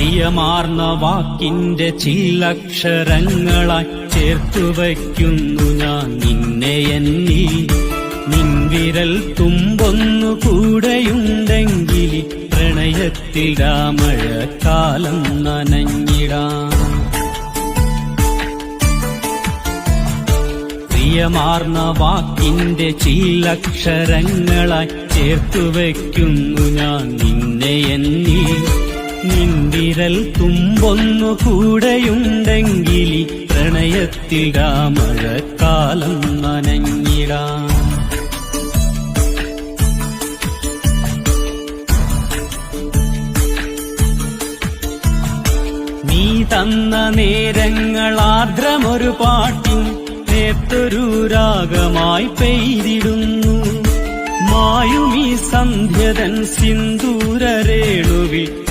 പ്രിയമാർന്ന വാക്കിന്റെ ചില്ലക്ഷരങ്ങളായി ചേർത്തുവയ്ക്കുന്നു ഞാൻ നിന്നെ എന്നിൽ. നിൻവിരൽ തുമ്പൊന്നു കൂടെയുണ്ടെങ്കിൽ പ്രണയത്തിൽ രാമഴക്കാലം നനഞ്ഞിടാം. പ്രിയമാർന്ന വാക്കിന്റെ ചില്ലക്ഷരങ്ങളായി ചേർത്തുവയ്ക്കുന്നു ഞാൻ നിന്നെ എന്നിൽ. നിൻവിരൽ തുമ്പൊന്നു കൂടെയുണ്ടെങ്കിൽ പ്രണയത്തിൽ രാമഴക്കാലം നനഞ്ഞിടാം. നീ തന്ന നേരങ്ങൾ ആർദ്രമൊരു പാട്ടിൻ നേർത്തൊരു രാഗമായി പെയ്തിടുന്നു. മായുമീ സന്ധ്യതൻ സിന്ദൂരരേണുവിൽ